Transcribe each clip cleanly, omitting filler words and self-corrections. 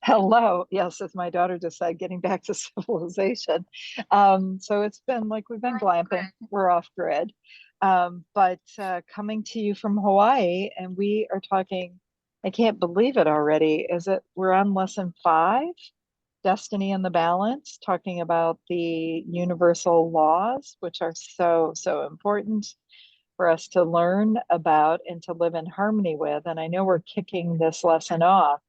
Hello. Yes, as my daughter just said, getting back to civilization. So it's been like we've been glamping. We're off grid. But coming to you from Hawaii, and we are talking, I can't believe it already. Is it, we're on lesson 5, Destiny and the Balance, talking about the universal laws, which are so, so important for us to learn about and to live in harmony with. And I know we're kicking this lesson off,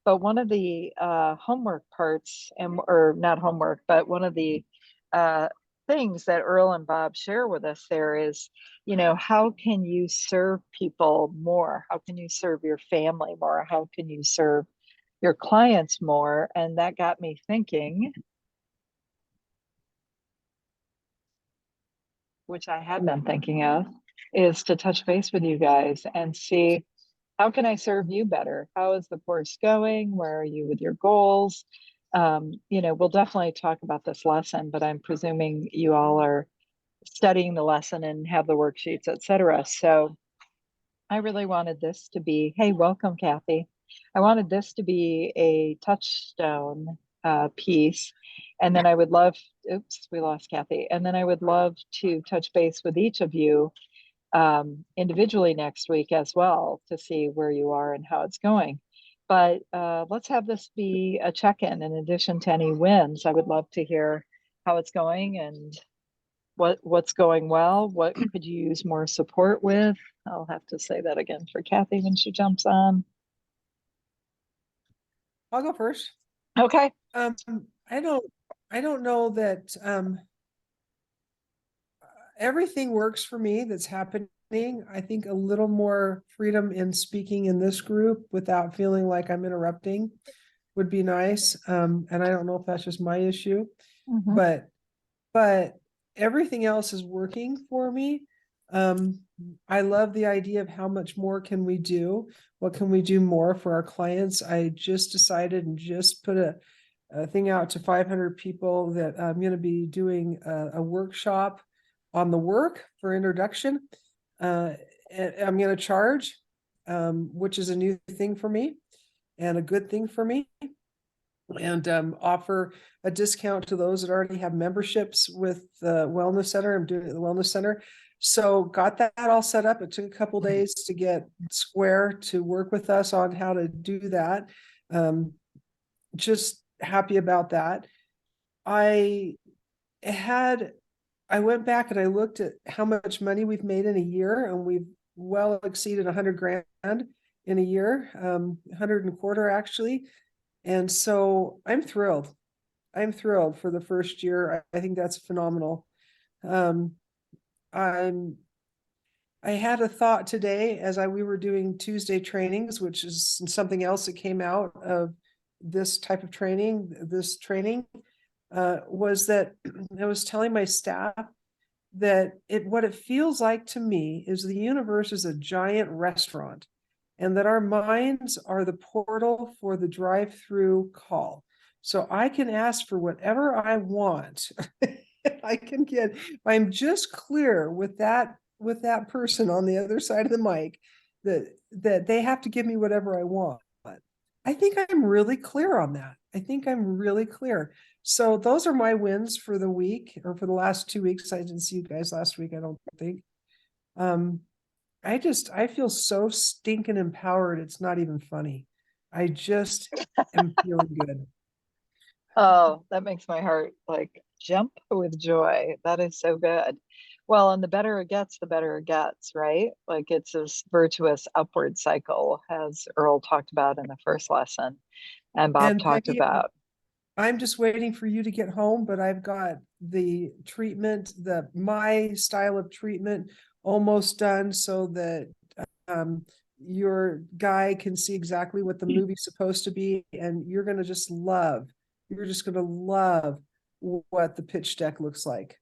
but one of the homework parts, and or not homework, but one of the uh, things that Earl and Bob share with us there is, how can you serve people more? How can you serve your family more? How can you serve your clients more? And that got me thinking, which I had been thinking of, is to touch base with you guys and see, how can I serve you better? How is the course going? Where are you with your goals? We'll definitely talk about this lesson, but I'm presuming you all are studying the lesson and have the worksheets, etc. So I really wanted this to be, hey, welcome, Kathy. I wanted this to be a touchstone piece. And then I would love, oops, we lost Kathy. And then I would love to touch base with each of you individually next week as well to see where you are and how it's going. But let's have this be a check-in in addition to any wins. I would love to hear how it's going and what's going well. What could you use more support with? I'll have to say that again for Kathy when she jumps on. I'll go first. Okay. Um, I don't, I don't know that everything works for me that's happening. I think a little more freedom in speaking in this group without feeling like I'm interrupting would be nice. And I don't know if that's just my issue, Mhm. but everything else is working for me. I love the idea of how much more can we do? What can we do more for our clients? I just decided and just put a thing out to 500 people that I'm going to be doing a workshop on the work for introduction. And I'm going to charge, which is a new thing for me and a good thing for me, and offer a discount to those that already have memberships with the wellness center. I'm doing it at the wellness center. So got that all set up. It took a couple days to get Square to work with us on how to do that. Just happy about that. I had I went back and I looked at how much money we've made in a year, and we've well exceeded 100 grand in a year, 100 and a quarter actually. And so I'm thrilled. I'm thrilled for the first year. I think that's phenomenal. Um, I'm I had a thought today as we were doing Tuesday trainings, which is something else that came out of this type of training, was that I was telling my staff that what it feels like to me is the universe is a giant restaurant, and that our minds are the portal for the drive-through call. So I can ask for whatever I want. I can get, I'm just clear with that person on the other side of the mic that they have to give me whatever I want. I think I'm really clear on that. I think I'm really clear. So those are my wins for the week, or for the last 2 weeks. I didn't see you guys last week, I don't think. I feel so stinking empowered. It's not even funny. I just am feeling good. Oh, that makes my heart like jump with joy. That is so good. Well, and the better it gets, the better it gets, right? Like it's this virtuous upward cycle, as Earl talked about in the first lesson, and Bob And talked Peggy, about. I'm just waiting for you to get home, but I've got the treatment, my style of treatment almost done, so that um, your guy can see exactly what the movie's supposed to be, and you're just gonna love what the pitch deck looks like,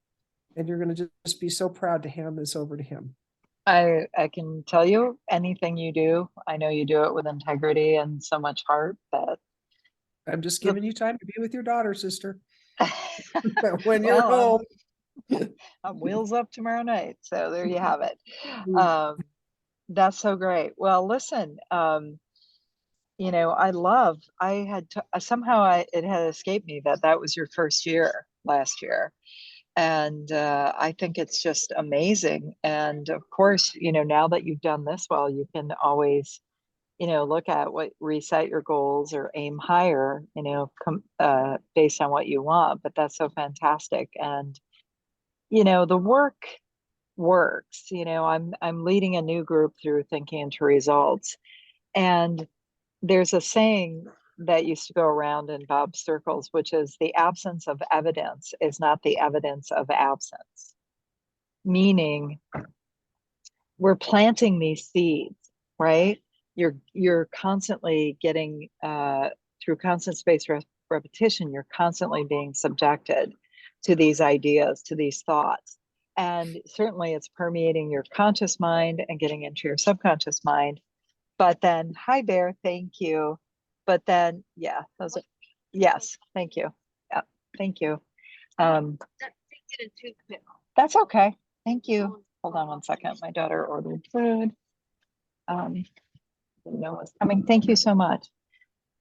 and you're gonna just be so proud to hand this over to him. I can tell you anything you do, I know you do it with integrity and so much heart that I'm just the giving you time to be with your daughter, sister, when you're well, home. I'm wheels up tomorrow night. So there you have it. That's so great. Well, listen, I had somehow it had escaped me that that was your first year last year. And I think it's just amazing. And of course, now that you've done this well, you can always, look at what reset your goals or aim higher, based on what you want. But that's so fantastic. And, the work works. I'm leading a new group through thinking into results. And there's a saying that used to go around in Bob's circles, which is the absence of evidence is not the evidence of absence, meaning we're planting these seeds, right? You're constantly getting through constant repetition, you're constantly being subjected to these ideas, to these thoughts. And certainly it's permeating your conscious mind and getting into your subconscious mind. But then, hi Bear, thank you. But then, yeah, yes, thank you. Yeah, thank you. Um, that's okay. Thank you. Hold on one second. My daughter ordered food. Didn't know it was coming. Thank you so much.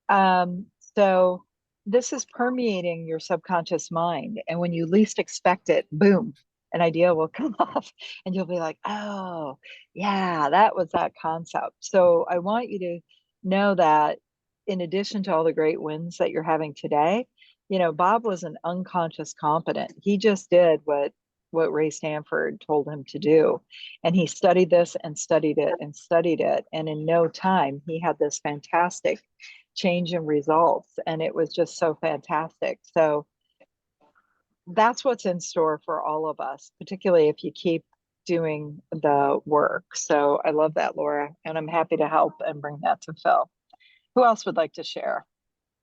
Um, so this is permeating your subconscious mind. And when you least expect it, boom, an idea will come up and you'll be like, oh, yeah, that was that concept. So I want you to know that in addition to all the great wins that you're having today, Bob was an unconscious competent. He just did what Ray Stanford told him to do. And he studied this and studied it and studied it. And in no time, he had this fantastic change in results. And it was just so fantastic. So that's what's in store for all of us, particularly if you keep doing the work. So I love that, Laura, and I'm happy to help and bring that to Phil. Who else would like to share?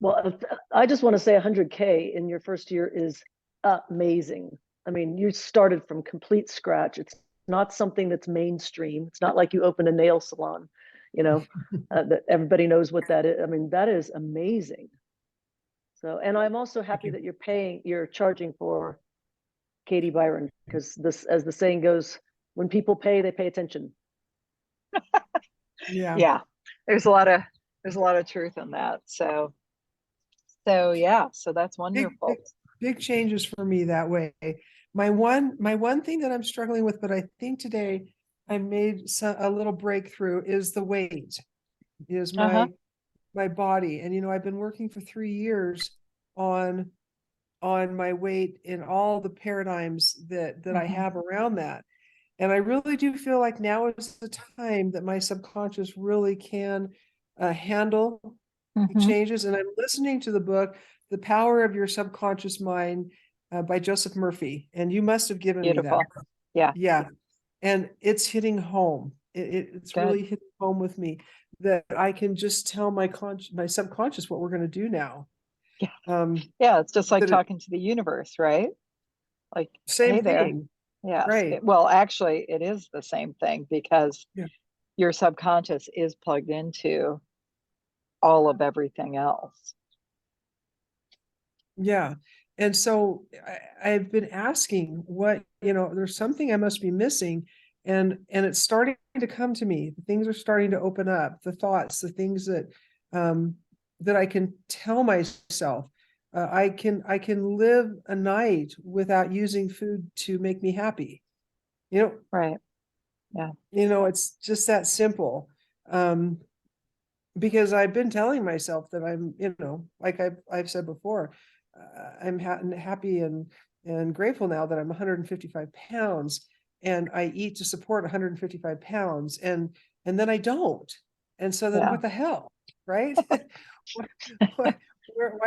Well, I just want to say 100K in your first year is amazing. I mean, you started from complete scratch. It's not something that's mainstream. It's not like you open a nail salon, that everybody knows what that is. I mean, that is amazing. So, and I'm also happy that you're charging for Katie Byron, because this, as the saying goes, when people pay, they pay attention. Yeah. Yeah, there's a lot of truth in that. So yeah, so that's Big, wonderful. big changes for me that way. My one thing that I'm struggling with, but I think today I made a little breakthrough, is the weight, is Uh-huh. my body. And I've been working for 3 years on my weight in all the paradigms that I Mhm. have around that. And I really do feel like now is the time that my subconscious really can handle the Mhm. changes. And I'm listening to the book, The Power of Your Subconscious Mind, by Joseph Murphy. And you must have given me that. Beautiful. Yeah, Yeah. And it's hitting home. It's good. really hitting home with me that I can just tell my subconscious what we're going to do now. Yeah. Um, Yeah, it's just like that it, talking to the universe, right? Like, Same hey there. thing. Yes. Right. Well, actually, it is the same thing because Yeah. your subconscious is plugged into all of everything else. Yeah. And so I've been asking there's something I must be missing. And it's starting to come to me. The things are starting to open up, the thoughts, the things that I can tell myself. I can live a night without using food to make me happy. You know, Right. Yeah. it's just that simple. Um, because I've been telling myself that I'm, like I've said before, I'm happy and grateful now that I'm 155 pounds, and I eat to support 155 pounds, and then I don't, and so then Yeah. what the hell, right? Why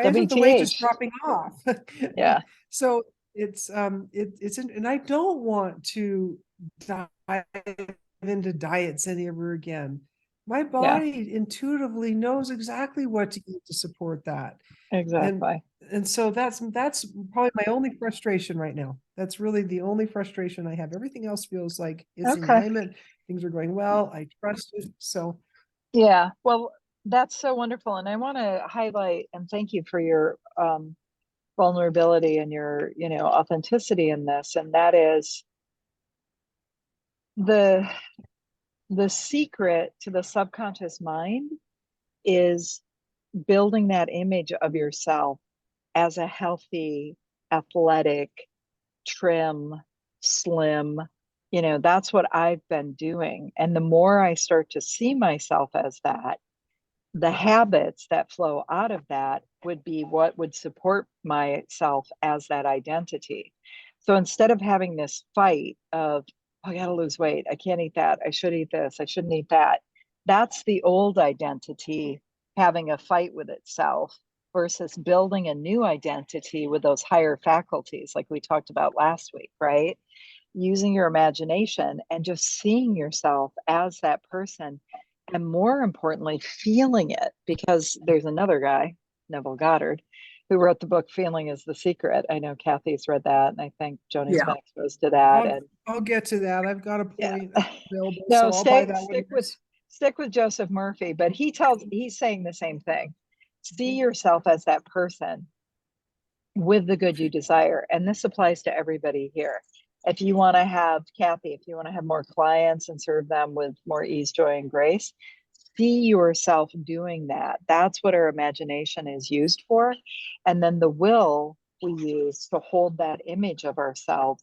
isn't the weight just WTH. dropping off? Yeah. So and I don't want to dive into diets any ever again. My Yeah. body intuitively knows exactly what to eat to support that. And Exactly. and so that's probably my only frustration right now. That's really the only frustration I have. Everything else feels like it's in Okay. alignment. Things are going well. I trust it. So Yeah. Well, that's so wonderful. And I want to highlight and thank you for your vulnerability and your, authenticity in this. And that is the the secret to the subconscious mind is building that image of yourself as a healthy, athletic, trim, slim, that's what I've been doing. And the more I start to see myself as that, the habits that flow out of that would be what would support myself as that identity. So instead of having this fight of, oh, I got to lose weight, I can't eat that, I should eat this, I shouldn't eat that, that's the old identity having a fight with itself versus building a new identity with those higher faculties, like we talked about last week, right? Using your imagination and just seeing yourself as that person, and more importantly, feeling it. Because there's another guy, Neville Goddard, who wrote the book Feeling is the Secret. I know Kathy's read that, and I think Joni's Yeah. been exposed to that. I'll, And I'll get to that. I've got a yeah, point available, no, so I'll buy that stick one with next. Joseph Murphy, but he's saying the same thing. See yourself as that person with the good you desire. And this applies to everybody here. If you want to have, Kathy, if you want to have more clients and serve them with more ease, joy, and grace, see yourself doing that. That's what our imagination is used for. And then the will we use to hold that image of ourselves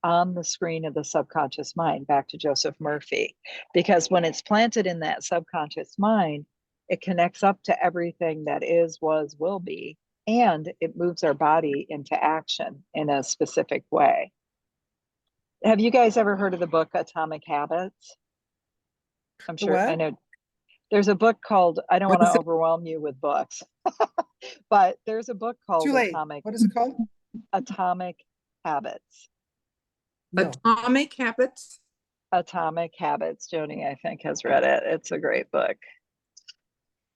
on the screen of the subconscious mind, back to Joseph Murphy. Because when it's planted in that subconscious mind, it connects up to everything that is, was, will be, and it moves our body into action in a specific way. Have you guys ever heard of the book Atomic Habits? I'm The sure I what? know there's a book called, I don't What want to is it? overwhelm you with books, but there's a book Too called late. What is it called? Atomic Habits. No. Atomic Habits? Atomic Habits. Joni, I think, has read it. It's a great book.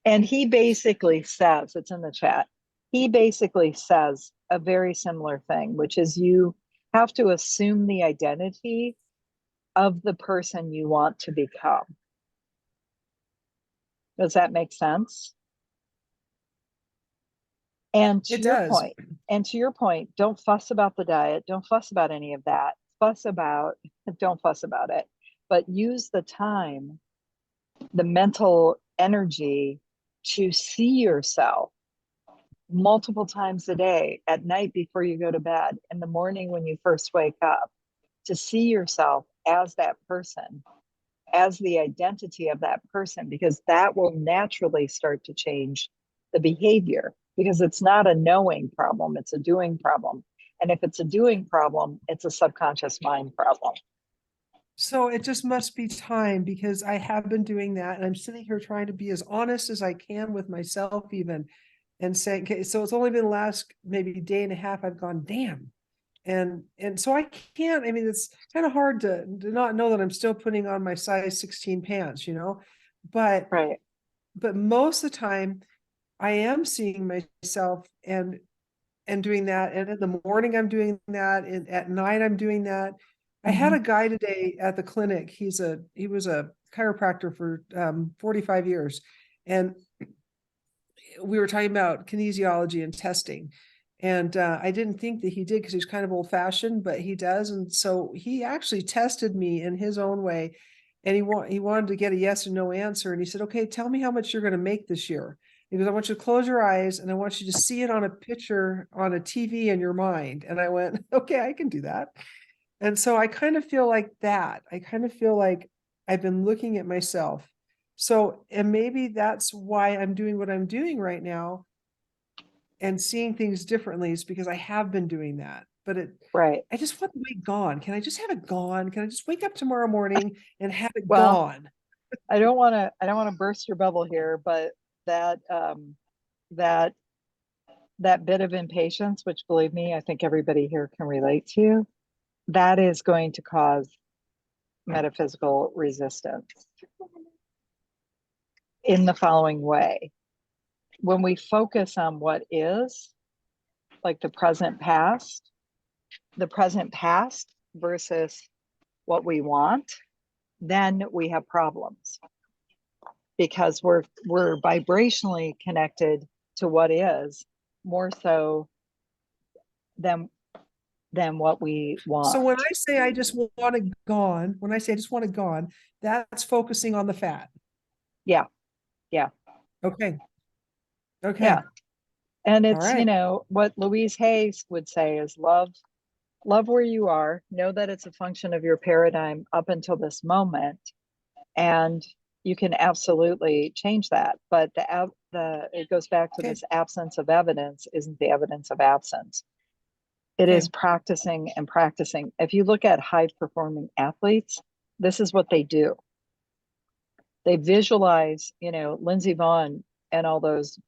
And he basically says, it's in the chat, he basically says a very similar thing, which is you have to assume the identity of the person you want to become. Does that make sense? And to It your does. point, don't fuss about the diet, don't fuss about any of that. Don't fuss about it, but use the time, the mental energy to see yourself multiple times a day, at night before you go to bed, in the morning when you first wake up, to see yourself as that person, as the identity of that person, because that will naturally start to change the behavior, because it's not a knowing problem, it's a doing problem. And if it's a doing problem, it's a subconscious mind problem. So it just must be time, because I have been doing that, and I'm sitting here trying to be as honest as I can with myself even, and saying, okay, so it's only been the last maybe day and a half I've gone, damn. And so I can't, I mean, it's kind of hard to not know that I'm still putting on my size 16 pants, but Right. but most of the time I am seeing myself and doing that. And in the morning I'm doing that, and at night I'm doing that. I had a guy today at the clinic. He was a chiropractor for 45 years. And we were talking about kinesiology and testing. And I didn't think that he did, because he's kind of old fashioned, but he does. And so he actually tested me in his own way. And he wanted to get a yes or no answer. And he said, okay, tell me how much you're going to make this year. He goes, I want you to close your eyes and I want you to see it on a picture on a TV in your mind. And I went, okay, I can do that. And so I kind of feel like that. I kind of feel like I've been looking at myself. So, and maybe that's why I'm doing what I'm doing right now and seeing things differently, is because I have been doing that. But Right. I just want the weight gone. Can I just have it gone? Can I just wake up tomorrow morning and have it Well, gone? I don't want to burst your bubble here, but that that that bit of impatience, which believe me, I think everybody here can relate to, that is going to cause metaphysical resistance in the following way. When we focus on what is, like the present past versus what we want, then we have problems, because we're vibrationally connected to what is more so than what we want. So when I say I just want it gone, when I say I just want it gone, that's focusing on the fat. Yeah. Yeah. Okay. Okay. Yeah. And All it's, right. what Louise Hayes would say is love where you are, know that it's a function of your paradigm up until this moment, and you can absolutely change that. But it goes back to Okay. this absence of evidence isn't the evidence of absence. It Okay. is practicing and practicing. If you look at high performing athletes, this is what they do. They visualize, Lindsey Vonn and all those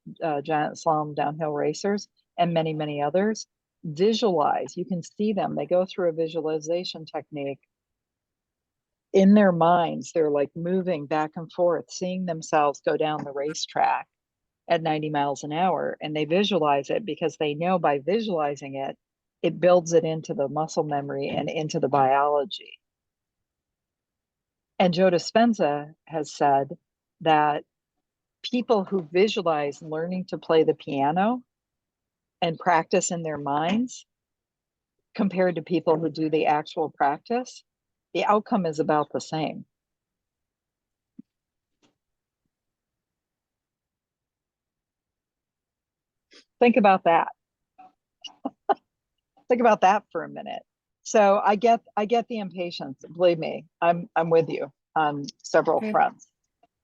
giant slalom downhill racers and many, many others visualize. You can see them. They go through a visualization technique in their minds. They're like moving back and forth, seeing themselves go down the racetrack at 90 miles an hour. And they visualize it because they know by visualizing it, it builds it into the muscle memory and into the biology. And Joe Dispenza has said that people who visualize learning to play the piano and practice in their minds compared to people who do the actual practice, the outcome is about the same. Think about that. Think about that for a minute. So I get the impatience. Believe me, I'm with you on several Okay. fronts.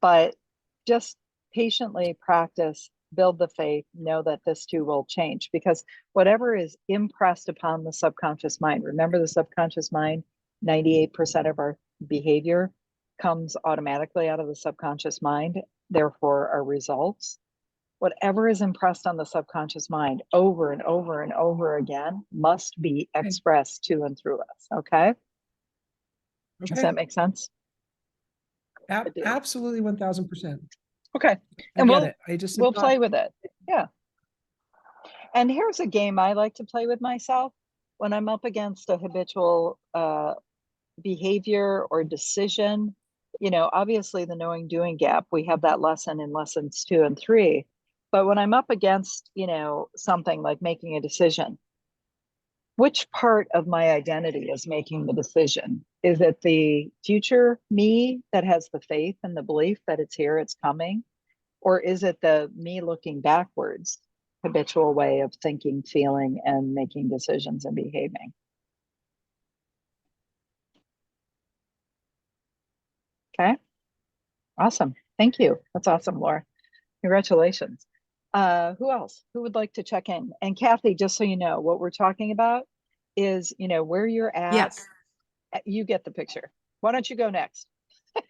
But just patiently practice, build the faith, know that this too will change, because whatever is impressed upon the subconscious mind, remember the subconscious mind, 98% of our behavior comes automatically out of the subconscious mind, therefore our results. Whatever is impressed on the subconscious mind over and over and over again must be Okay. expressed to and through us. Okay. Does Okay. that make sense? Absolutely 1000%. Okay. I And get it. I just am we'll not. play with it. Yeah. And here's a game I like to play with myself when I'm up against a habitual behavior or decision. Obviously the knowing doing gap, we have that lesson in lessons 2 and 3. But when I'm up against, something like making a decision, which part of my identity is making the decision? Is it the future me that has the faith and the belief that it's here, it's coming? Or is it the me looking backwards, habitual way of thinking, feeling, and making decisions and behaving? Okay, awesome. Thank you. That's awesome, Laura. Congratulations. Who else? Who would like to check in? And Kathy, just so you know, what we're talking about is, where you're at. Yes. You get the picture. Why don't you go next? It's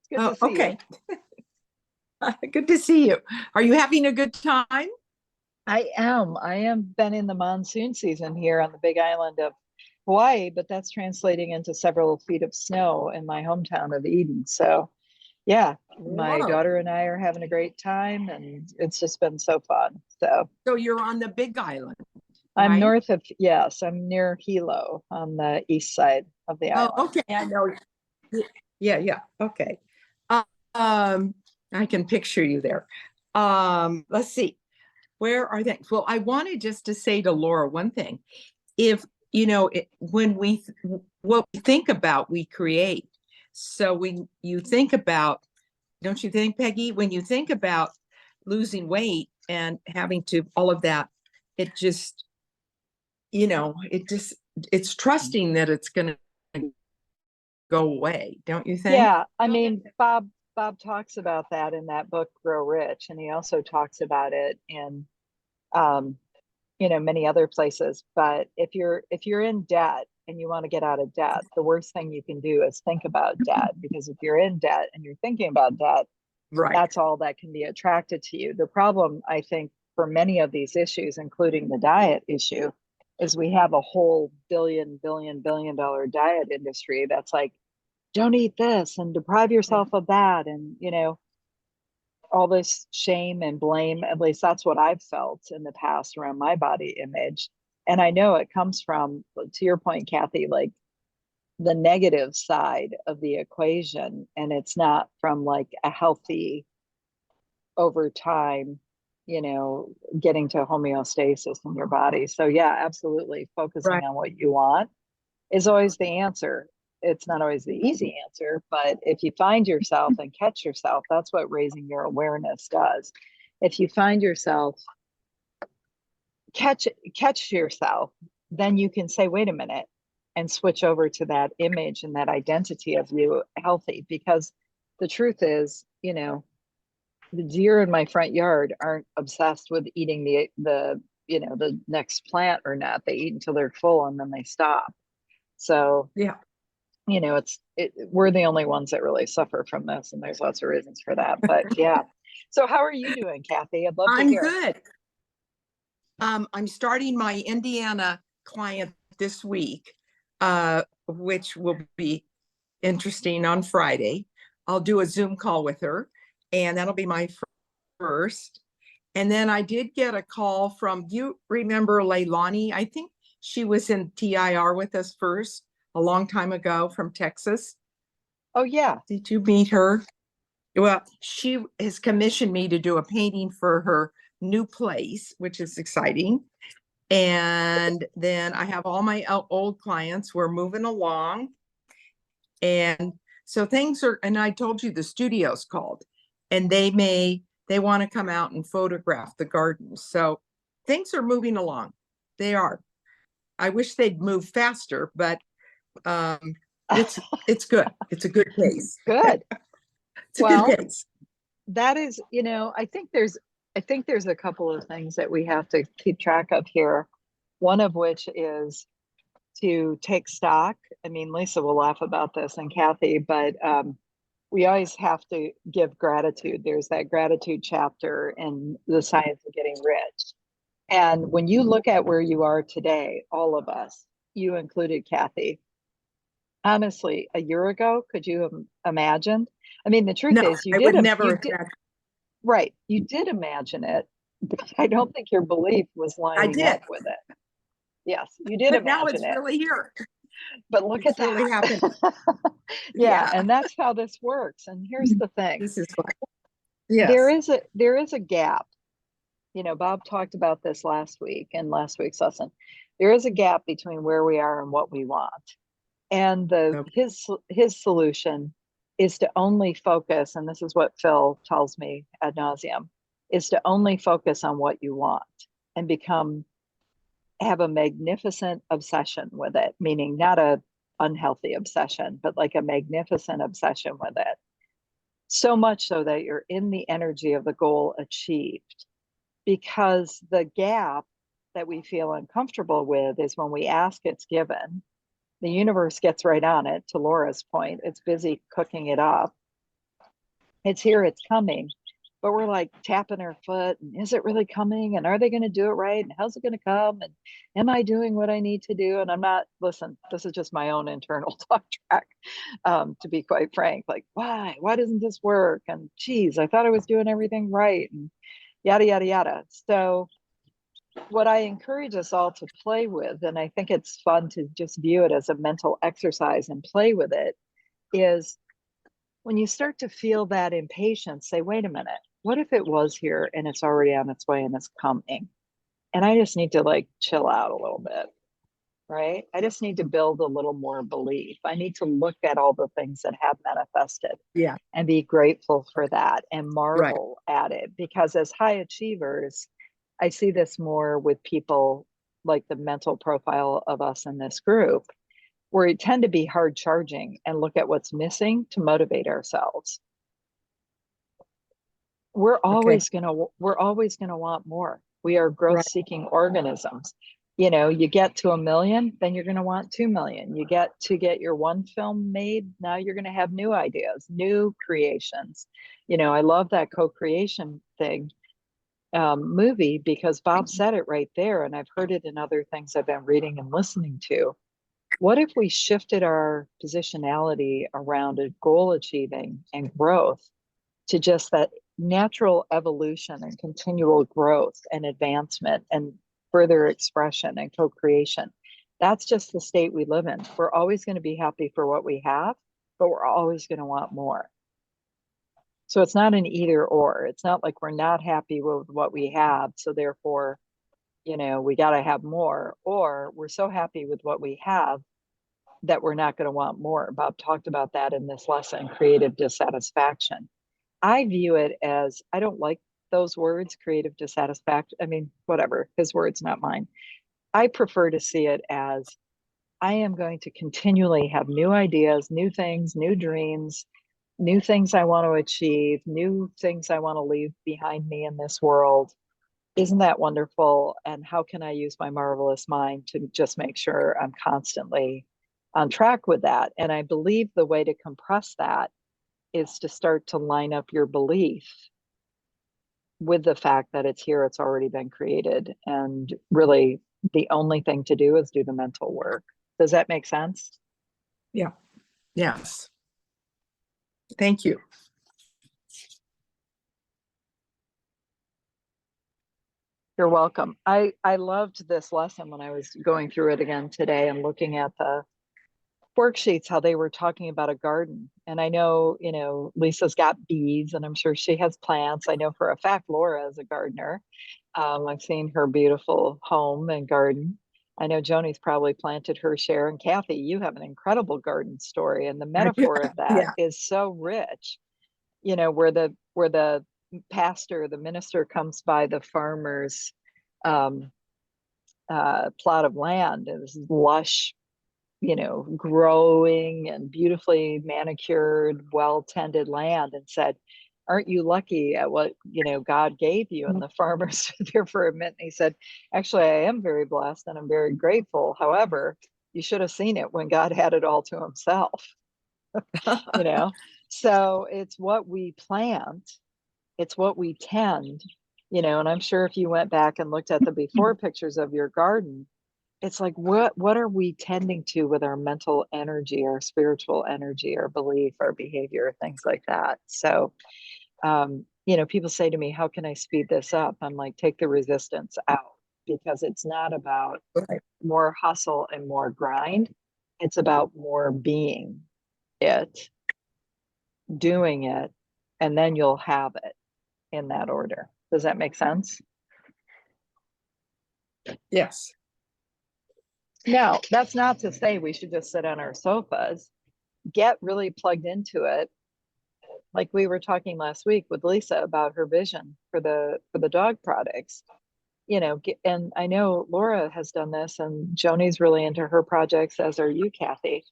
good Oh, to see okay. you. Good to see you. Are you having a good time? I am. I am been in the monsoon season here on the big island of Hawaii, but that's translating into several feet of snow in my hometown of Eden. So, yeah, my Whoa. daughter and I are having a great time, and it's just been so fun. So, So you're on the Big Island, I'm right? north of, yes, I'm near Hilo on the east side of the Oh, island. okay. I know. Yeah, yeah. Okay. Um, I can picture you there. Let's see. Where are they? Well, I wanted just to say to Laura one thing. If when what we think about, we create. So when you think about, don't you think, Peggy, when you think about losing weight and having to all of that, it just, it's trusting that it's going to go away, don't you think? Yeah, I mean, Bob talks about that in that book, Grow Rich, and he also talks about it in um, many other places. But if you're in debt and you want to get out of debt, the worst thing you can do is think about debt, because if you're in debt and you're thinking about debt, Right. that's all that can be attracted to you. The problem, I think, for many of these issues, including the diet issue, is we have a whole billion dollar diet industry that's like, don't eat this and deprive yourself of that, and all this shame and blame. At least that's what I've felt in the past around my body image. And I know it comes from, to your point, Kathy, like the negative side of the equation. And it's not from like a healthy, over time, getting to homeostasis in your body. So, yeah, absolutely. Focusing Right. on what you want is always the answer. It's not always the easy answer, but if you find yourself and catch yourself, that's what raising your awareness does. if you find yourself catch yourself, then you can say, wait a minute, and switch over to that image and that identity of you healthy. Because the truth is, the deer in my front yard aren't obsessed with eating the next plant or not. They eat until they're full and then they stop. So Yeah, we're the only ones that really suffer from this, and there's lots of reasons for that. But yeah. So how are you doing, Kathy? I'd love to I'm hear. good. I'm starting my Indiana client this week, which will be interesting on Friday. I'll do a Zoom call with her, and that'll be my first. And then I did get a call from, do you remember Leilani? I think she was in TIR with us first a long time ago from Texas. Oh yeah. Did you meet her? Well, she has commissioned me to do a painting for her new place, which is exciting. And then I have all my old clients. We're moving along. And so things are, and I told you the studio's called, and they want to come out and photograph the gardens. So things are moving along. They are. I wish they'd move faster, but it's good. It's a good case. Good. It's a good case. That is, I think there's a couple of things that we have to keep track of here. One of which is to take stock. I mean, Lisa will laugh about this and Kathy, but we always have to give gratitude. There's that gratitude chapter in The Science of Getting Rich. And when you look at where you are today, all of us, you included, Kathy, honestly, a year ago, could you have imagined? I mean, the truth No, is I would never. Right. You did imagine it, but I don't think your belief was lining up with it. Yes, you did but imagine now it's it. really here. But look at that. Really happened. Yeah, and that's how this works. And here's the thing. This is fun. Yes. There is a gap. Bob talked about this last week in last week's lesson. There is a gap between where we are and what we want. And his solution is to only focus, and this is what Phil tells me ad nauseum, is to only focus on what you want and have a magnificent obsession with it, meaning not a unhealthy obsession, but like a magnificent obsession with it. So much so that you're in the energy of the goal achieved. Because the gap that we feel uncomfortable with is when we ask, it's given. The universe gets right on it, to Laura's point. It's busy cooking it up. It's here, it's coming. But we're like tapping our foot. And is it really coming? And are they going to do it right? And how's it going to come? And am I doing what I need to do? And I'm not, listen, this is just my own internal talk track, to be quite frank. Like, why? Why doesn't this work? And geez, I thought I was doing everything right. And yada, yada, yada. So what I encourage us all to play with, and I think it's fun to just view it as a mental exercise and play with it, is when you start to feel that impatience, say, wait a minute, what if it was here and it's already on its way and it's coming? And I just need to like chill out a little bit, right? I just need to build a little more belief. I need to look at all the things that have manifested, and be grateful for that and marvel at it. Because as high achievers, I see this more with people like the mental profile of us in this group, where we tend to be hard charging and look at what's missing to motivate ourselves. We're always gonna want more. We are growth seeking organisms. You get to 1 million, then you're going to want 2 million. You get your one film made, now you're going to have new ideas, new creations. I love that co-creation thing, movie, because Bob said it right there, and I've heard it in other things I've been reading and listening to. What if we shifted our positionality around a goal achieving and growth to just that natural evolution and continual growth and advancement and further expression and co-creation? That's just the state we live in. We're always going to be happy for what we have, but we're always going to want more. So it's not an either or. It's not like we're not happy with what we have, so therefore, we got to have more, or we're so happy with what we have that we're not going to want more. Bob talked about that in this lesson, creative dissatisfaction. I view it as, I don't like those words, creative dissatisfaction, I mean, whatever, his words, not mine. I prefer to see it as I am going to continually have new ideas, new things, new dreams, new things I want to achieve, new things I want to leave behind me in this world. Isn't that wonderful? And how can I use my marvelous mind to just make sure I'm constantly on track with that? And I believe the way to compress that is to start to line up your belief with the fact that it's here, it's already been created. And really, the only thing to do is do the mental work. Does that make sense? Yeah. Yes. Thank you. You're welcome. I loved this lesson when I was going through it again today and looking at the worksheets, how they were talking about a garden. And I know, Lisa's got bees and I'm sure she has plants. I know for a fact Laura is a gardener. I've seen her beautiful home and garden. I know Joni's probably planted her share. And Kathy, you have an incredible garden story. And the metaphor of that Yeah. is so rich, where the pastor, the minister comes by the farmer's um, plot of land. It was lush, growing and beautifully manicured, well tended land, and said, aren't you lucky at what, God gave you? And the farmer stood there for a minute and he said, actually, I am very blessed and I'm very grateful. However, you should have seen it when God had it all to himself, you know? So it's what we plant, it's what we tend, and I'm sure if you went back and looked at the before pictures of your garden, it's like what are we tending to with our mental energy, our spiritual energy, our belief, our behavior, things like that. So people say to me, how can I speed this up? I'm like, take the resistance out, because it's not about more hustle and more grind. It's about more being it, doing it, and then you'll have it in that order. Does that make sense? Yes. Now, that's not to say we should just sit on our sofas. Get really plugged into it. Like we were talking last week with Lisa about her vision for the dog products. And I know Laura has done this, and Joni's really into her projects, as are you, Kathy.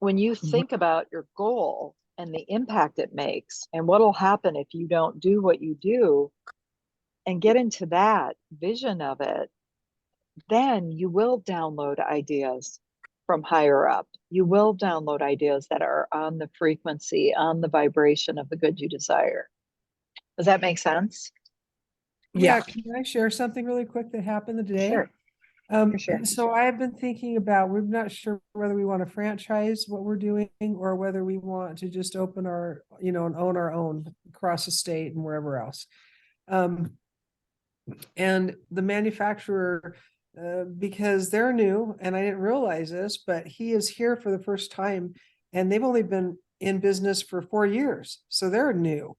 When you think about your goal and the impact it makes and what'll happen if you don't do what you do, and get into that vision of it, then you will download ideas from higher up. You will download ideas that are on the frequency, on the vibration of the good you desire. Does that make sense? Yeah, Yeah. can I share something really quick that happened today? Sure. Sure. So I've been thinking about, we're not sure whether we want to franchise what we're doing or whether we want to just open our, and own our own across the state and wherever else. And the manufacturer, because they're new, and I didn't realize this, but he is here for the first time, and they've only been in business for 4 years, so they're new.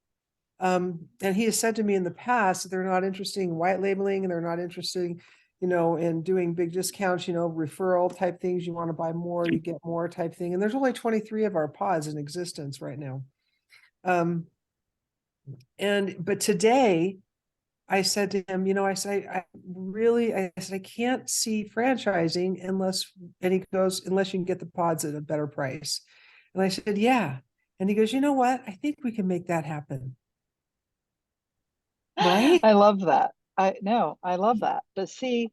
And he has said to me in the past that they're not interested in white labeling, and they're not interested, in doing big discounts, referral type things. You want to buy more, you get more type thing. And there's only 23 of our pods in existence right now. But today I said to him, I said, I can't see franchising unless, and he goes, unless you can get the pods at a better price. And I said, yeah. And he goes, you know what? I think we can make that happen. Right? I love that. I love that. But see,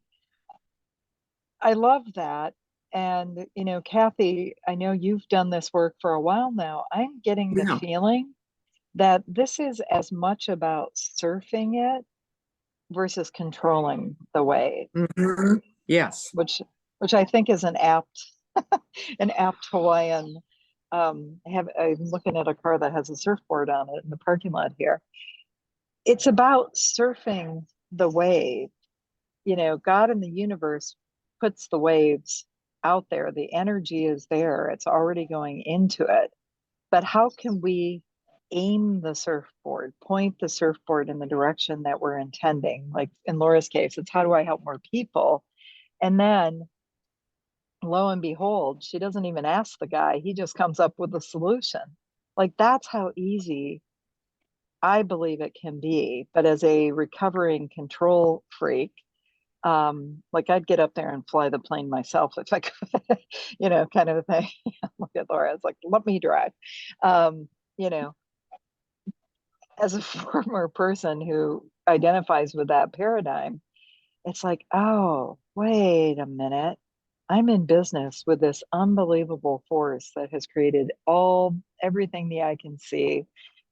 I love that. And, Kathy, I know you've done this work for a while now. I'm getting the Yeah. feeling that this is as much about surfing it versus controlling the wave, Yes. which I think is an apt Hawaiian. I'm looking at a car that has a surfboard on it in the parking lot here. It's about surfing the wave. God in the universe puts the waves out there. The energy is there. It's already going into it. But how can we aim the surfboard, point the surfboard in the direction that we're intending? Like in Laura's case, it's how do I help more people? And then lo and behold, she doesn't even ask the guy. He just comes up with a solution. Like that's how easy I believe it can be. But as a recovering control freak, like I'd get up there and fly the plane myself if I could, kind of a thing. Look at Laura, it's like, let me drive. You know, as a former person who identifies with that paradigm, it's like, oh, wait a minute. I'm in business with this unbelievable force that has created everything the eye can see,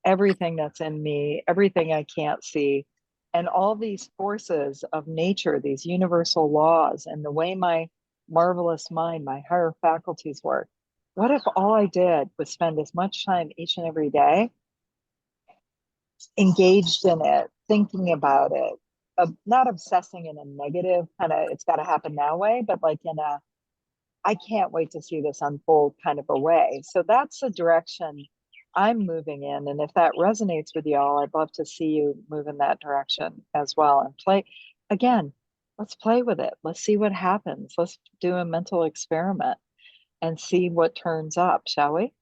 everything that's in me, everything I can't see, and all these forces of nature, these universal laws, and the way my marvelous mind, my higher faculties work. What if all I did was spend as much time each and every day engaged in it, thinking about it, not obsessing in a negative kind of, it's got to happen that way, but like in a, I can't wait to see this unfold kind of a way. So that's the direction I'm moving in. And if that resonates with y'all, I'd love to see you move in that direction as well and play. Again, let's play with it. Let's see what happens. Let's do a mental experiment and see what turns up, shall we?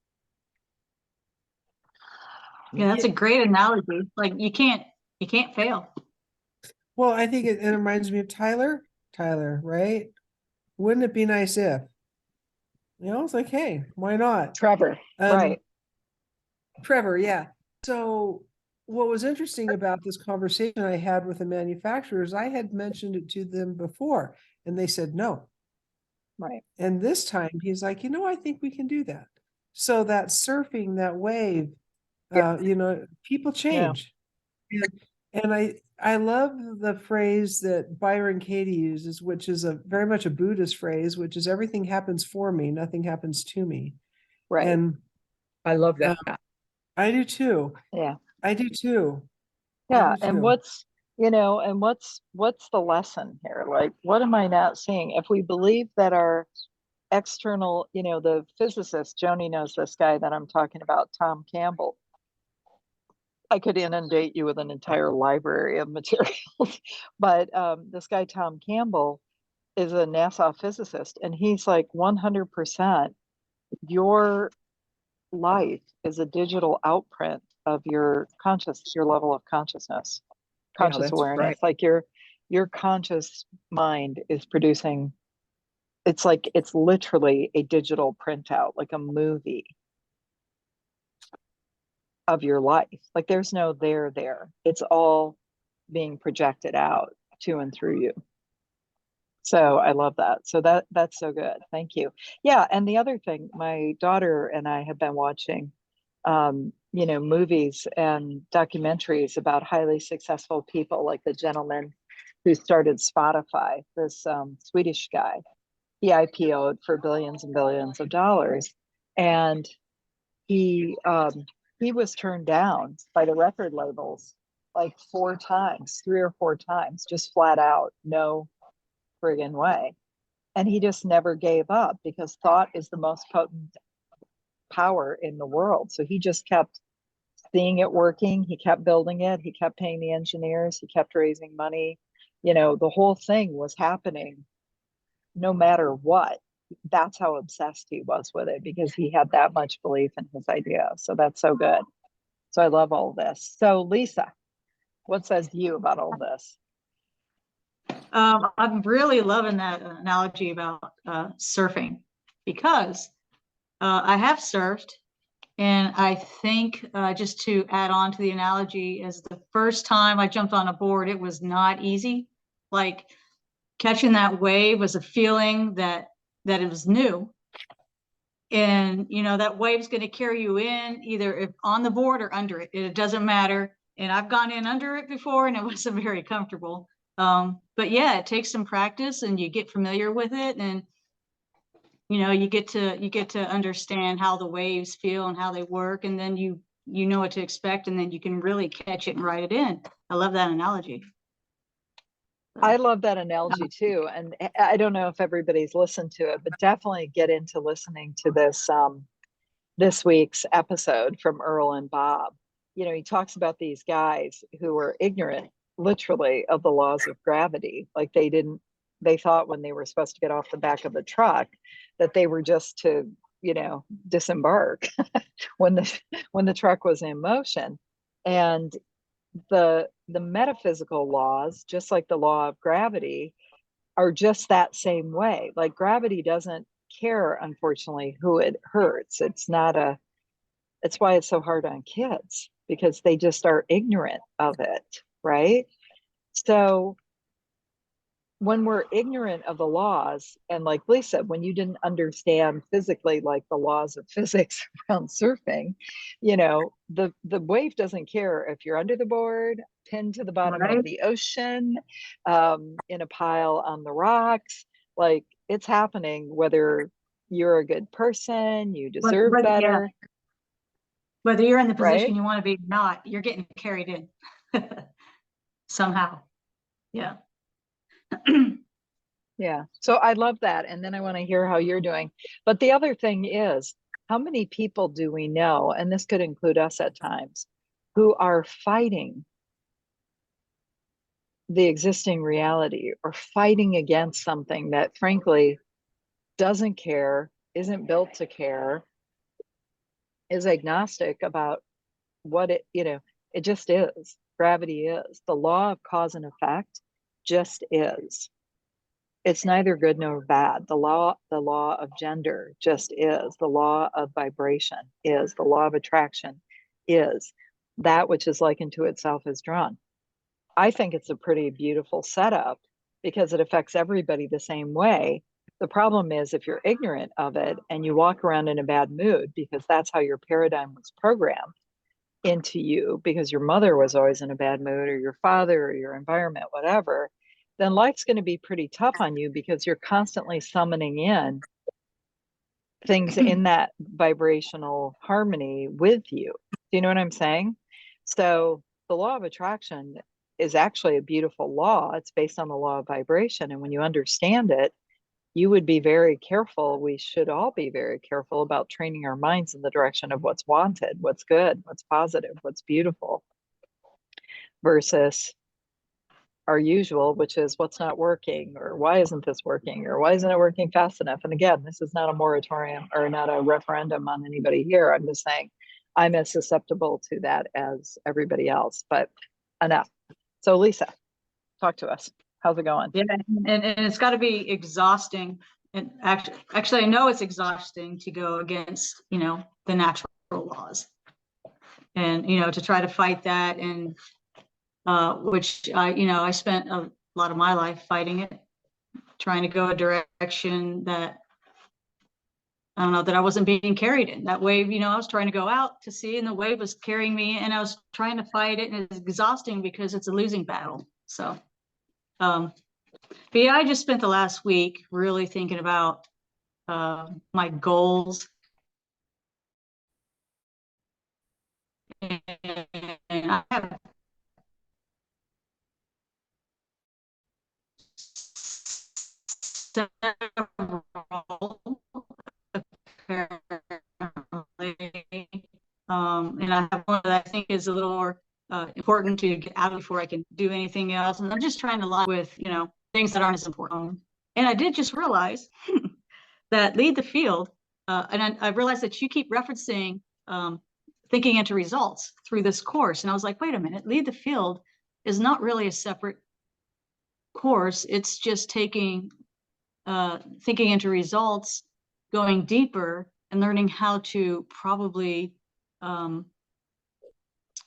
Yeah, that's a great analogy. Like you can't fail. Well, I think it reminds me of Tyler, right? Wouldn't it be nice if, it's like, hey, why not? Trevor, right. Trevor, yeah. So what was interesting about this conversation I had with the manufacturers, I had mentioned it to them before, and they said no. Right. And this time he's like, I think we can do that. So that surfing that wave, people change. Yeah. And I love the phrase that Byron Katie uses, which is very much a Buddhist phrase, which is everything happens for me, nothing happens to me. Right. And I love that. I do too. Yeah. I do too. Yeah. And what's the lesson here? Like, what am I not seeing? If we believe that our external, the physicist, Joni knows this guy that I'm talking about, Tom Campbell. I could inundate you with an entire library of materials, but this guy, Tom Campbell, is a NASA physicist, and he's like 100% your life is a digital outprint of your level of consciousness, conscious awareness. Right. Like your conscious mind is producing, it's like it's literally a digital printout, like a movie of your life. Like there's no there. It's all being projected out to and through you. So I love that. So that's so good. Thank you. Yeah. And the other thing, my daughter and I have been watching, movies and documentaries about highly successful people, like the gentleman who started Spotify, this Swedish guy. He IPO'd for billions and billions of dollars, and he was turned down by the record labels like 3 or 4 times, just flat out, no friggin' way. And he just never gave up because thought is the most potent power in the world. So he just kept seeing it working. He kept building it. He kept paying the engineers. He kept raising money. The whole thing was happening no matter what. That's how obsessed he was with it, because he had that much belief in his idea. So that's so good. So I love all this. So Lisa, what says you about all this? I'm really loving that analogy about surfing, because I have surfed, and I think just to add on to the analogy, is the first time I jumped on a board, it was not easy. Like catching that wave was a feeling that it was new, and that wave's going to carry you in either if on the board or under it. It doesn't matter. And I've gone in under it before, and it wasn't very comfortable. But yeah, it takes some practice, and you get familiar with it, and you get to understand how the waves feel and how they work, and then you know what to expect, and then you can really catch it and ride it in. I love that analogy. I love that analogy too. And I don't know if everybody's listened to it, but definitely get into listening to this week's episode from Earl and Bob. He talks about these guys who were ignorant, literally, of the laws of gravity. Like they thought when they were supposed to get off the back of the truck that they were just to, disembark when the truck was in motion. And the metaphysical laws, just like the law of gravity, are just that same way. Like gravity doesn't care, unfortunately, who it hurts. It's why it's so hard on kids, because they just are ignorant of it, right? So when we're ignorant of the laws, and like Lisa, when you didn't understand physically, like the laws of physics around surfing, the wave doesn't care if you're under the board, pinned to the bottom of Right? the ocean, in a pile on the rocks. Like it's happening whether you're a good person, you deserve Yeah, better, whether you're in the right? position you want to be or not, you're getting carried in somehow. Yeah. Yeah. So I love that. And then I want to hear how you're doing. But the other thing is, how many people do we know, and this could include us at times, who are fighting the existing reality or fighting against something that frankly doesn't care, isn't built to care, is agnostic about what it just is. Gravity is. The law of cause and effect just is. It's neither good nor bad. The law of gender just is. The law of vibration is. The law of attraction is. That which is likened to itself is drawn. I think it's a pretty beautiful setup because it affects everybody the same way. The problem is if you're ignorant of it and you walk around in a bad mood because that's how your paradigm was programmed into you, because your mother was always in a bad mood, or your father, or your environment, whatever, then life's going to be pretty tough on you because you're constantly summoning in things in that vibrational harmony with you. Do you know what I'm saying? So the law of attraction is actually a beautiful law. It's based on the law of vibration. And when you understand it, you would be very careful. We should all be very careful about training our minds in the direction of what's wanted, what's good, what's positive, what's beautiful, versus our usual, which is what's not working, or why isn't this working, or why isn't it working fast enough? And again, this is not a moratorium or not a referendum on anybody here. I'm just saying I'm as susceptible to that as everybody else, but enough. So Lisa, talk to us. How's it going? Yeah, and it's got to be exhausting. And actually, I know it's exhausting to go against, the natural laws, and to try to fight that, and which I spent a lot of my life fighting it, trying to go a direction that I don't know, that I wasn't being carried in. That wave, I was trying to go out to sea, and the wave was carrying me, and I was trying to fight it, and it's exhausting because it's a losing battle. So, but yeah, I just spent the last week really thinking about my goals, and I have several apparently. And I have one that I think is a little more important to get out before I can do anything else. And I'm just trying to lie with, things that aren't as important. And I did just realize that lead the field, and I realized that you keep referencing thinking into results through this course. And I was like, wait a minute, lead the field is not really a separate course. It's just taking thinking into results, going deeper, and learning how to probably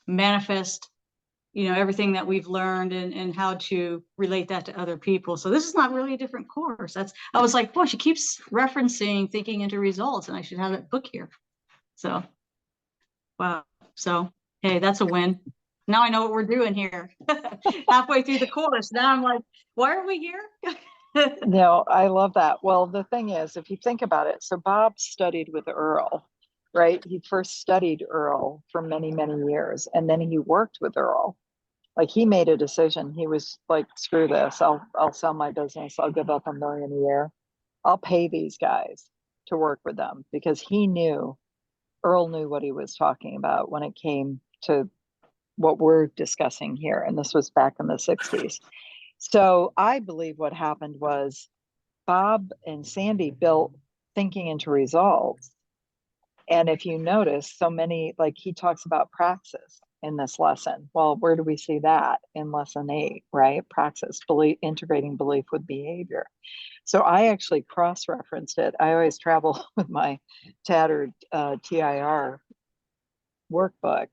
manifest, everything that we've learned, and how to relate that to other people. So this is not really a different course. I was like, boy, she keeps referencing thinking into results, and I should have that book here. So, wow. So, hey, that's a win. Now I know what we're doing here. Halfway through the course, now I'm like, why are we here? No, I love that. Well, the thing is, if you think about it, so Bob studied with Earl, right? He first studied Earl for many, many years, and then he worked with Earl. Like he made a decision. He was like, screw this. I'll sell my business. I'll give up $1 million a year. I'll pay these guys to work with them, because Earl knew what he was talking about when it came to what we're discussing here. And this was back in the 60s. So I believe what happened was Bob and Sandy built thinking into results. And if you notice, so many, like he talks about praxis. in this lesson. Well, where do we see that in lesson 8, right? Praxis, belief, integrating belief with behavior. So I actually cross-referenced it. I always travel with my tattered TIR workbook.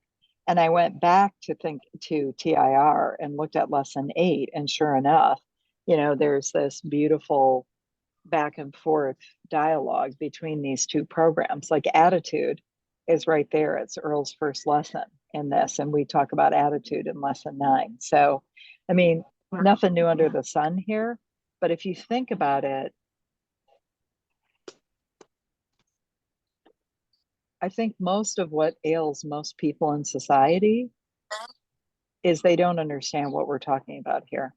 And I went back to TIR and looked at lesson 8. And sure enough, there's this beautiful back and forth dialogue between these two programs. Like attitude is right there. It's Earl's first lesson in this. And we talk about attitude in lesson 9. So, I mean, nothing new under the sun here. But if you think about it, I think most of what ails most people in society is they don't understand what we're talking about here.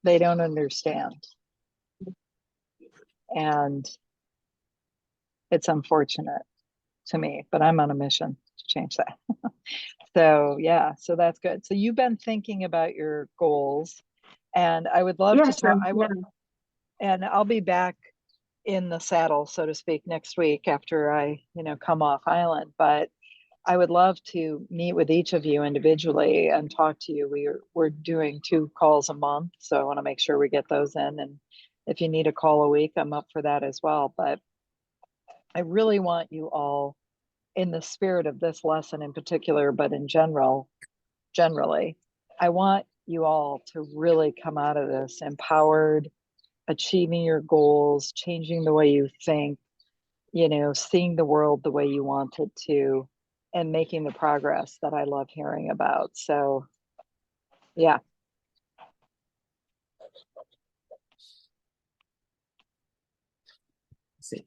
They don't understand. And it's unfortunate to me, but I'm on a mission to change that. So yeah, so that's good. So you've been thinking about your goals, and I would love to talk. And I'll be back in the saddle, so to speak, next week after I, come off island. But I would love to meet with each of you individually and talk to you. We're doing 2 calls a month, so I want to make sure we get those in. And if you need a call a week, I'm up for that as well. But I really want you all, in the spirit of this lesson in particular, but in generally, I want you all to really come out of this empowered, achieving your goals, changing the way you think, seeing the world the way you want it to, and making the progress that I love hearing about. So, yeah. See.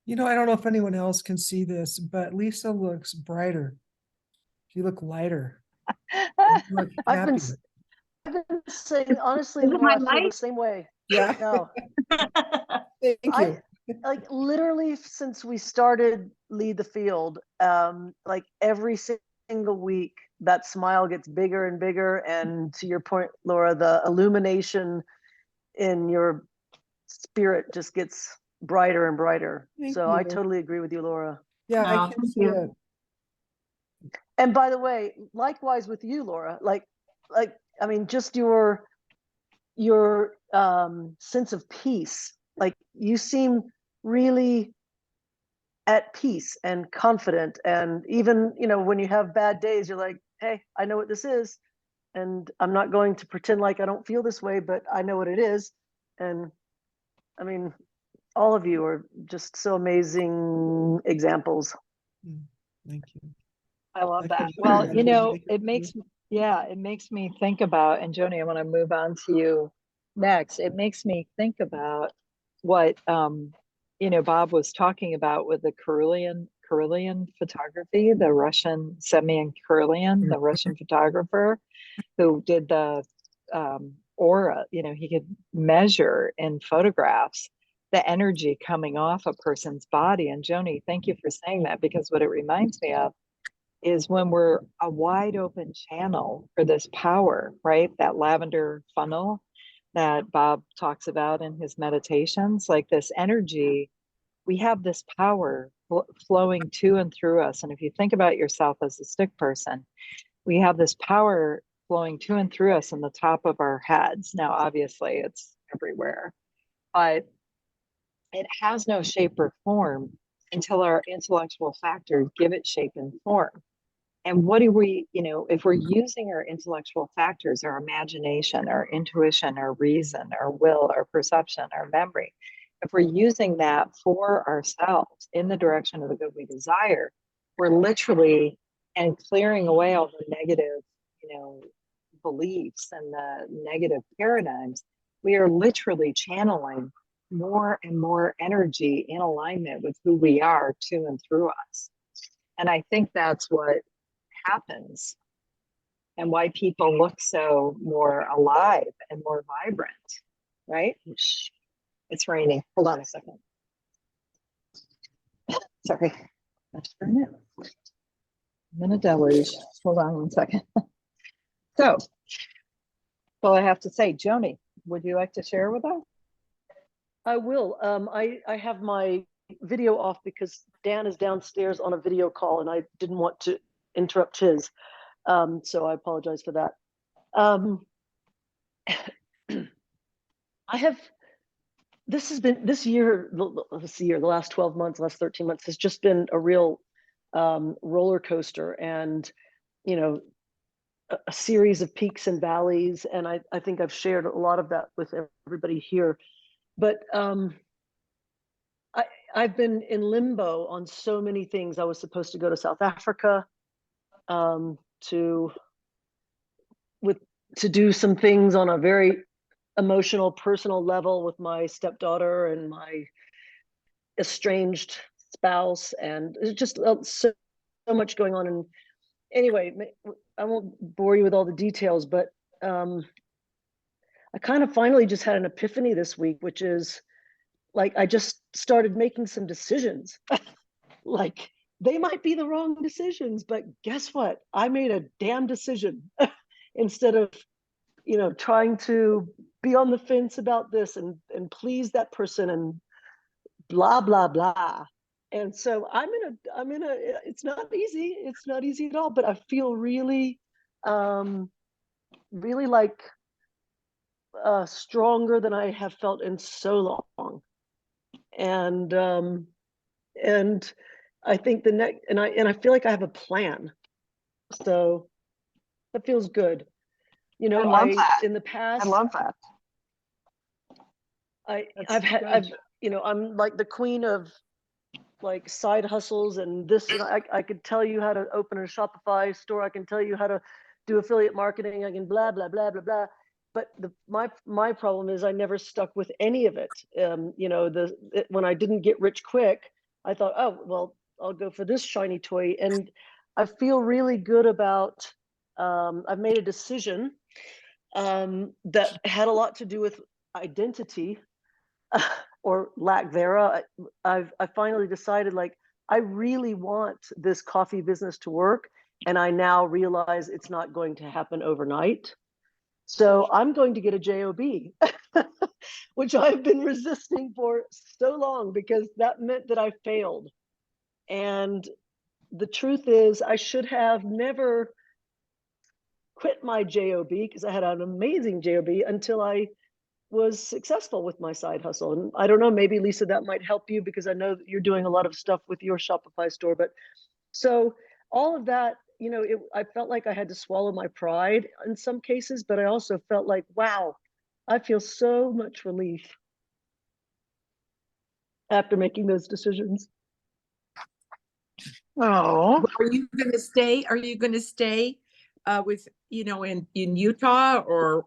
I don't know if anyone else can see this, but Lisa looks brighter. You look lighter. You look I've been, happier. I've been saying, honestly, Is it Laura, my I feel the light? same way. Yeah. No, Thank you. like literally since we started Lead the Field, like every single week, that smile gets bigger and bigger. And to your point, Laura, the illumination in your spirit just gets brighter and brighter. Thank So I you. totally agree with you, Laura. Yeah, I Oh, can thank see you. it. And by the way, likewise with you, Laura, like, I mean, just your sense of peace, like you seem really at peace and confident. And even, when you have bad days, you're like, hey, I know what this is. And I'm not going to pretend like I don't feel this way, but I know what it is. And I mean, all of you are just so amazing examples. Thank you. I love that. couldn't Well, agree more. it makes me think about, and Joni, I want to move on to you next. It makes me think about what Bob was talking about with the Karelian photography, the Russian Semyon Karelian, the Russian photographer who did the aura. He could measure in photographs the energy coming off a person's body. And Joni, thank you for saying that, because what it reminds me of is when we're a wide open channel for this power, right? That lavender funnel that Bob talks about in his meditations, like this energy, we have this power flowing to and through us. And if you think about yourself as a stick person, we have this power flowing to and through us in the top of our heads. Now, obviously, it's everywhere, but it has no shape or form until our intellectual factors give it shape and form. And what do we, if we're using our intellectual factors, our imagination, our intuition, our reason, our will, our perception, our memory, if we're using that for ourselves in the direction of the good we desire, we're literally and clearing away all the negative, beliefs and the negative paradigms. We are literally channeling more and more energy in alignment with who we are to and through us. And I think that's what happens and why people look so more alive and more vibrant, right? It's raining. Hold on a second. Sorry. I'm in a deluge. Hold on one second. So, well, I have to say, Joni, would you like to share with us? I will. I have my video off because Dan is downstairs on a video call and I didn't want to interrupt his. So I apologize for that. I have, this has been, this year, the last 12 months, last 13 months has just been a real roller coaster, and, you know, a series of peaks and valleys. And I think I've shared a lot of that with everybody here. But I've been in limbo on so many things. I was supposed to go to South Africa to do some things on a very emotional, personal level with my stepdaughter and my estranged spouse, and it's just so much going on. And anyway, I won't bore you with all the details, but I kind of finally just had an epiphany this week, which is like I just started making some decisions. Like, they might be the wrong decisions, but guess what? I made a damn decision instead of, you know, trying to be on the fence about this and please that person and blah blah blah. And so I'm in a it's not easy, it's not easy at all, but I feel really really like stronger than I have felt in so long. And I think the next, and I feel like I have a plan, so that feels good. You know, I love that. in the past, I love that. I've you know, I'm like the queen of like side hustles and this, and I could tell you how to open a Shopify store, I can tell you how to do affiliate marketing, I can blah blah blah blah blah. But my problem is I never stuck with any of it. You know, when I didn't get rich quick, I thought, oh well, I'll go for this shiny toy, and I feel really good about. I've made a decision that had a lot to do with identity or lack thereof. I finally decided, like, I really want this coffee business to work, and I now realize it's not going to happen overnight. So I'm going to get a job, which I've been resisting for so long because that meant that I failed. And the truth is, I should have never quit my job because I had an amazing job until I was successful with my side hustle. And I don't know, maybe Lisa, that might help you because I know that you're doing a lot of stuff with your Shopify store. But so all of that, you know, I felt like I had to swallow my pride in some cases, but I also felt like, wow, I feel so much relief after making those decisions. Oh, Are you going to stay? Are you going to stay with, you know, in Utah, or?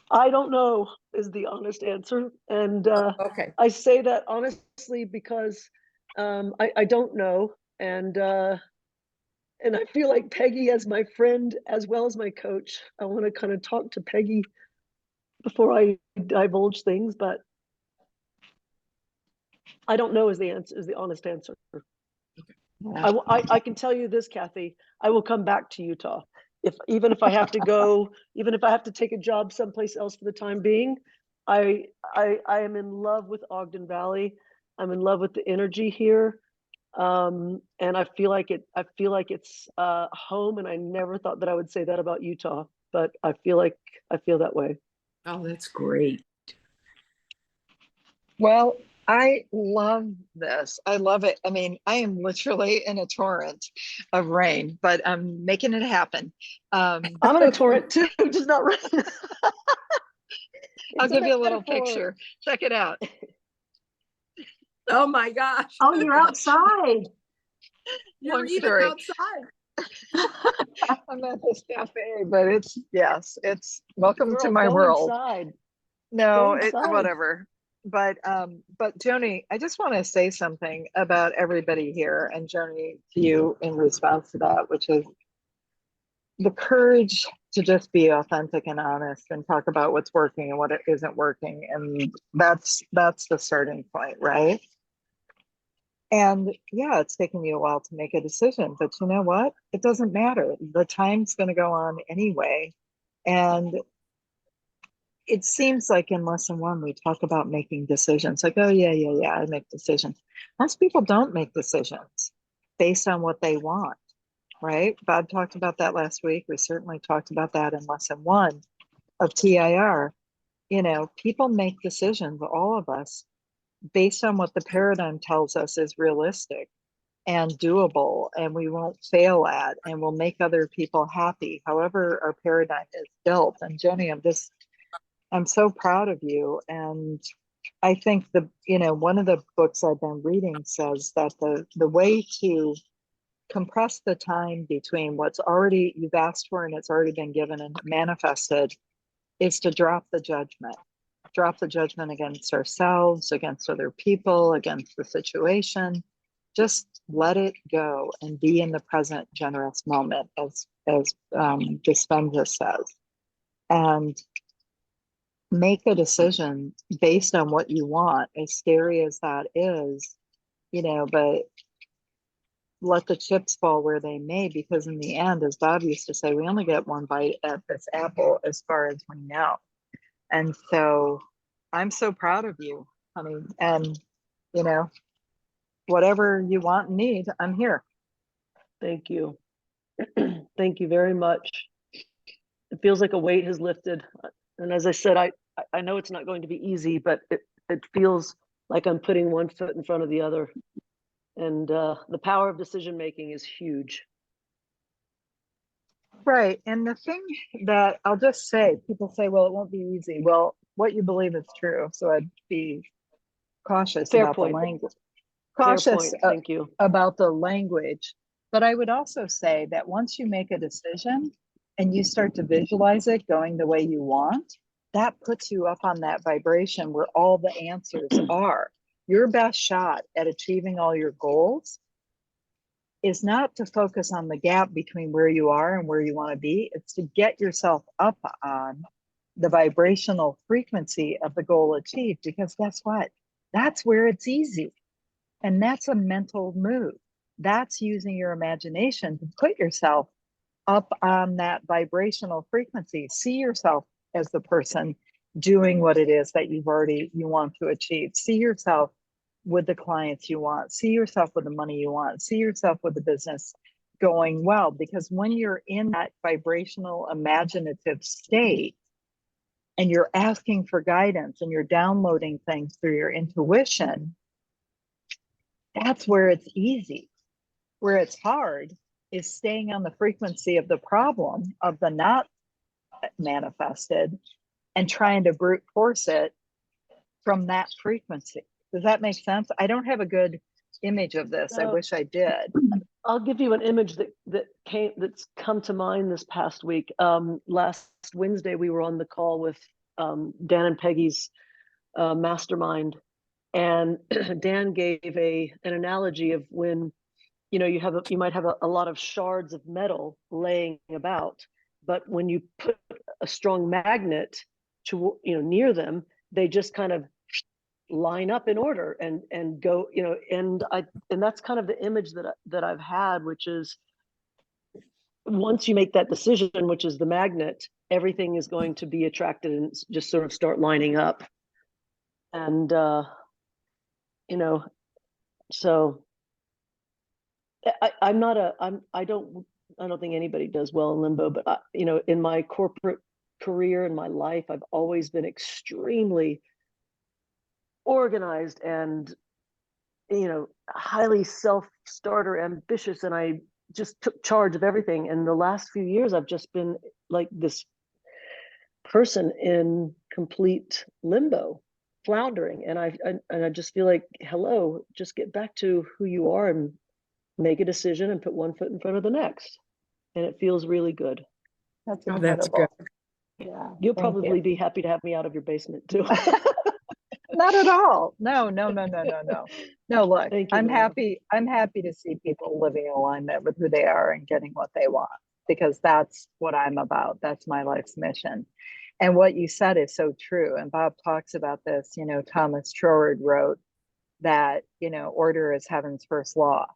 I don't know is the honest answer. And Okay. I say that honestly because I don't know. And I feel like Peggy, as my friend as well as my coach, I want to kind of talk to Peggy before I divulge things, but I don't know is the honest answer. yeah. I can tell you this, Kathy, I will come back to Utah. Even if I have to go, even if I have to take a job someplace else for the time being, I am in love with Ogden Valley. I'm in love with the energy here. And I feel like it's home, and I never thought that I would say that about Utah, but I feel that way. Oh, that's great. Well, I love this. I love it. I mean, I am literally in a torrent of rain, but I'm making it happen. I'm in a torrent too, just not rain. I'll It's give you a little metaphor. picture. Check it out. Oh my gosh. Oh, you're outside. You're Long even story. outside. I'm at this cafe, but it's welcome to Girl, my go world. inside. No, Go inside. whatever. But Joni, I just want to say something about everybody here, and Joni, to you in response to that, which is the courage to just be authentic and honest and talk about what's working and what it isn't working. And that's the starting point, right? And yeah, it's taken me a while to make a decision, but you know what? It doesn't matter. The time's going to go on anyway. And it seems like in lesson one, we talk about making decisions like, oh, yeah, I make decisions. Most people don't make decisions based on what they want, right? Bob talked about that last week. We certainly talked about that in lesson one of TIR. You know, people make decisions, all of us, based on what the paradigm tells us is realistic and doable and we won't fail at and will make other people happy, however our paradigm is built. And Joni, I'm so proud of you. And I think one of the books I've been reading says that the way to compress the time between what's already you've asked for and it's already been given and manifested is to drop the judgment against ourselves, against other people, against the situation. Just let it go and be in the present generous moment, as Dispenza says, and make a decision based on what you want, as scary as that is, but let the chips fall where they may, because in the end, as Bob used to say, we only get one bite at this apple as far as we know. And so I'm so proud of you, honey. And, whatever you want and need, I'm here. Thank you. Thank you very much. It feels like a weight has lifted. And as I said, I know it's not going to be easy, but it feels like I'm putting one foot in front of the other. And the power of decision making is huge. Right. And the thing that I'll just say, people say, well, it won't be easy. Well, what you believe is true. So I'd be cautious Fair about point. the language. Fair Cautious point. Thank you. about the language. But I would also say that once you make a decision and you start to visualize it going the way you want, that puts you up on that vibration where all the answers are. Your best shot at achieving all your goals is not to focus on the gap between where you are and where you want to be. It's to get yourself up on the vibrational frequency of the goal achieved, because guess what? That's where it's easy. And that's a mental move. That's using your imagination to put yourself up on that vibrational frequency. See yourself as the person doing what it is that you want to achieve. See yourself with the clients you want. See yourself with the money you want. See yourself with the business going well. Because when you're in that vibrational imaginative state and you're asking for guidance and you're downloading things through your intuition, that's where it's easy. Where it's hard is staying on the frequency of the problem, of the not manifested, and trying to brute force it from that frequency. Does that make sense? I don't have a good image of this. I wish I did. I'll give you an image that's come to mind this past week. Last Wednesday, we were on the call with Dan and Peggy's mastermind, and Dan gave an analogy of when you might have a lot of shards of metal laying about, but when you put a strong magnet to near them, they just kind of line up in order and go, and that's kind of the image that I've had, which is once you make that decision, which is the magnet, everything is going to be attracted and just sort of start lining up. And so I don't think anybody does well in limbo, but in my corporate career, in my life, I've always been extremely organized and highly self-starter, ambitious, and I just took charge of everything. And the last few years, I've just been like this person in complete limbo, floundering, and I just feel like, hello, just get back to who you are and make a decision and put one foot in front of the next, and it feels really good. That's Oh, incredible. that's good. Yeah. You'll probably be happy to have me out of your basement too. Not at all. No. No, look, Thank you, I'm Laura. happy to see people living in alignment with who they are and getting what they want, because that's what I'm about. That's my life's mission. And what you said is so true. And Bob talks about this, Thomas Troward wrote that, order is heaven's first law.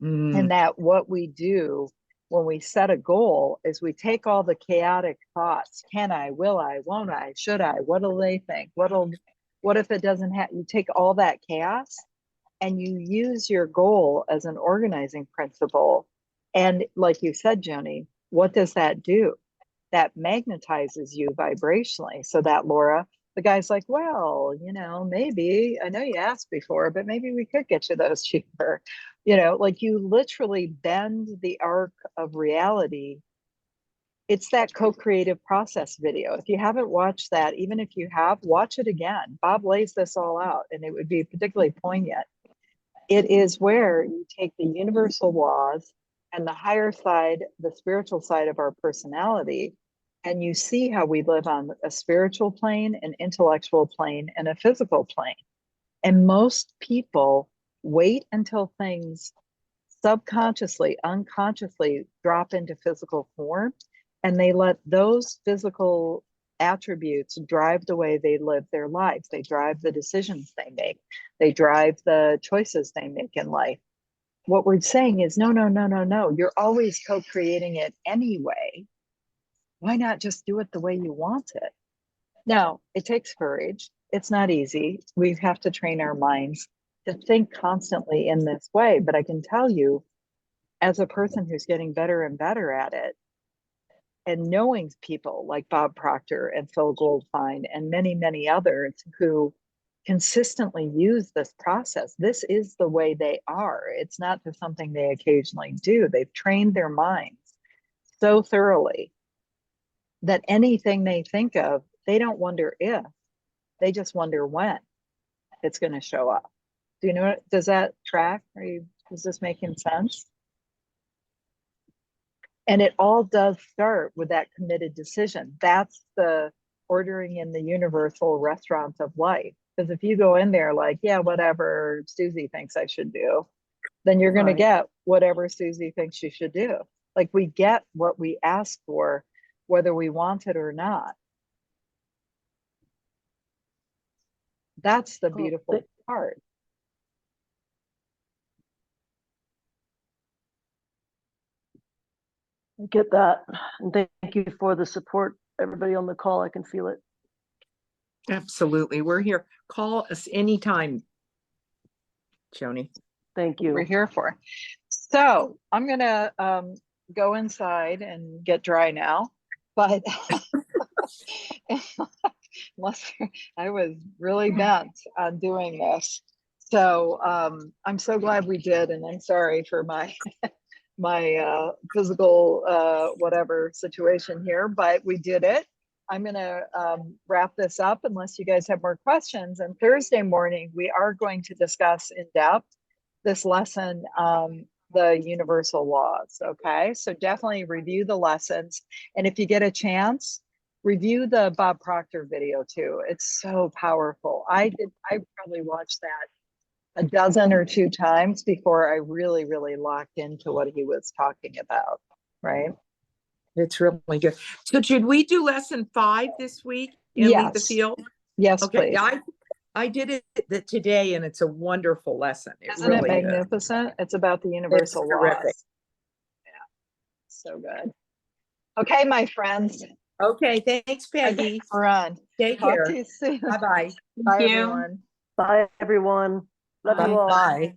And that what we do when we set a goal is we take all the chaotic thoughts, can I, will I, won't I, should I, what'll they think, what if it doesn't have, you take all that chaos and you use your goal as an organizing principle. And like you said, Joni, what does that do? That magnetizes you vibrationally. So that, Laura, the guy's like, well, maybe, I know you asked before, but maybe we could get you those cheaper. Like you literally bend the arc of reality. It's that co-creative process video. If you haven't watched that, even if you have, watch it again. Bob lays this all out, and it would be particularly poignant. It is where you take the universal laws and the higher side, the spiritual side of our personality, and you see how we live on a spiritual plane, an intellectual plane, and a physical plane. And most people wait until things subconsciously, unconsciously drop into physical form, and they let those physical attributes drive the way they live their lives. They drive the decisions they make. They drive the choices they make in life. What we're saying is, no, no, no, no, no. You're always co-creating it anyway. Why not just do it the way you want it? Now, it takes courage. It's not easy. We have to train our minds to think constantly in this way. But I can tell you, as a person who's getting better and better at it, and knowing people like Bob Proctor and Phil Goldfine and many, many others who consistently use this process, this is the way they are. It's not just something they occasionally do. They've trained their minds so thoroughly that anything they think of, they don't wonder if, they just wonder when it's going to show up. Do you know, does that track? Is this making sense? And it all does start with that committed decision. That's the ordering in the universal restaurants of life. Because if you go in there like, yeah, whatever Susie thinks I should do, then you're going to get whatever Susie thinks you should do. Like we get what we ask for, whether we want it or not. That's the beautiful part. I get that. And thank you for the support, everybody on the call. I can feel it. Absolutely. We're here. Call us anytime, Joni. Thank you. We're here for. So I'm going to go inside and get dry now. But unless I was really bent on doing this. So I'm so glad we did. And I'm sorry for my physical whatever situation here, but we did it. I'm going to wrap this up unless you guys have more questions. And Thursday morning, we are going to discuss in depth this lesson, the universal laws. Okay, so definitely review the lessons. And if you get a chance, review the Bob Proctor video too. It's so powerful. I probably watched that a dozen or two times before I really, really locked into what he was talking about, right? It's really good. So should we do lesson 5 this week and leave the Yes. field? Yes, Okay. please. I did it today and it's a wonderful lesson. Isn't it magnificent? It's about the universal terrific. laws. Yeah, so good. Okay, my friends. Okay. Thanks, Peggy. We're on. Take Talk care. to you soon. Bye-bye. Bye, you. everyone. Bye, everyone. Love you all. Bye.